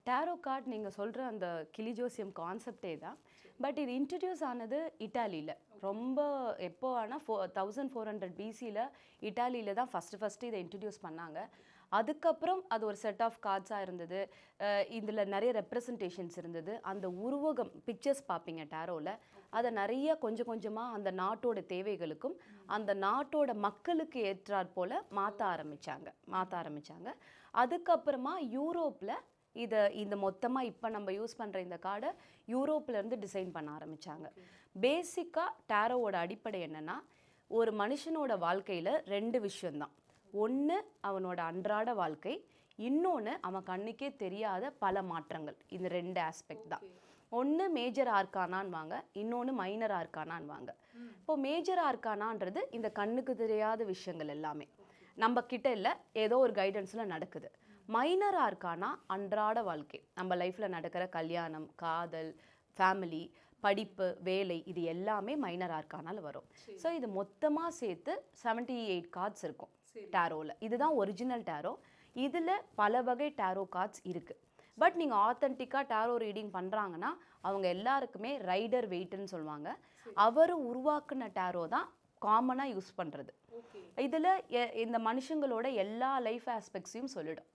Tarot card நீங்கள் சொல்கிற அந்த கிளி ஜோசியம் கான்செப்டே தான். பட் இது இன்ட்ரடியூஸ் ஆனது இட்டாலியில். ரொம்ப எப்போ ஆனால் 1400 பிசியில் இட்டாலியில் தான் ஃபஸ்ட்டு இதை இன்ட்ரடியூஸ் பண்ணாங்க. அதுக்கப்புறம் அது ஒரு செட் ஆஃப் கார்ட்ஸாக இருந்தது. இதில் நிறைய ரெப்ரசன்டேஷன்ஸ் இருந்தது. அந்த உருவகம் பிக்சர்ஸ் பார்ப்பீங்க டேரோவில். அதை நிறைய கொஞ்சம் கொஞ்சமாக அந்த நாட்டோட தேவைகளுக்கும் அந்த நாட்டோட மக்களுக்கு ஏற்றாற் போல் மாற்ற ஆரம்பித்தாங்க. அதுக்கப்புறமா யூரோப்பில் இந்த மொத்தமாக இப்போ நம்ம யூஸ் பண்ணுற இந்த கார்டை யூரோப்லேருந்து டிசைன் பண்ண ஆரம்பித்தாங்க. பேசிக்காக டேரோவோட அடிப்படை என்னென்னா, ஒரு மனுஷனோட வாழ்க்கையில் 2 விஷயந்தான். ஒன்று அவனோட அன்றாட வாழ்க்கை, இன்னொன்று அவன் கண்ணுக்கே தெரியாத பல மாற்றங்கள். இந்த 2 ஆஸ்பெக்ட் தான். ஒன்று மேஜர் ஆர்கானான்னு வாங்க, இன்னொன்று மைனர் ஆர்கானான்னு வாங்க. இப்போது மேஜர் ஆர்கானான்றது இந்த கண்ணுக்கு தெரியாத விஷயங்கள் எல்லாமே நம்ம கிட்ட இல்லை, ஏதோ ஒரு கைடன்ஸில் நடக்குது. மைனர் ஆர்கானா அன்றாட வாழ்க்கை, நம்ம லைஃப்பில் நடக்கிற கல்யாணம், காதல், ஃபேமிலி, படிப்பு, வேலை, இது எல்லாமே மைனர் ஆர்கானால வரும். ஸோ இது மொத்தமாக சேர்த்து 78 கார்ட்ஸ் இருக்கும் டேரோவில். இதுதான் ஒரிஜினல் டேரோ. இதில் பல வகை டேரோ கார்ட்ஸ் இருக்குது. பட் நீங்கள் ஆத்தென்டிக்காக டேரோ ரீடிங் பண்ணுறாங்கன்னா அவங்க எல்லாருக்குமே ரைடர் வெயிட்டுன்னு சொல்லுவாங்க. அவர் உருவாக்குன டேரோ தான் காமனாக யூஸ் பண்ணுறது. இதில் இந்த மனுஷங்களோட எல்லா லைஃப் ஆஸ்பெக்ட்ஸையும் சொல்லிடும்.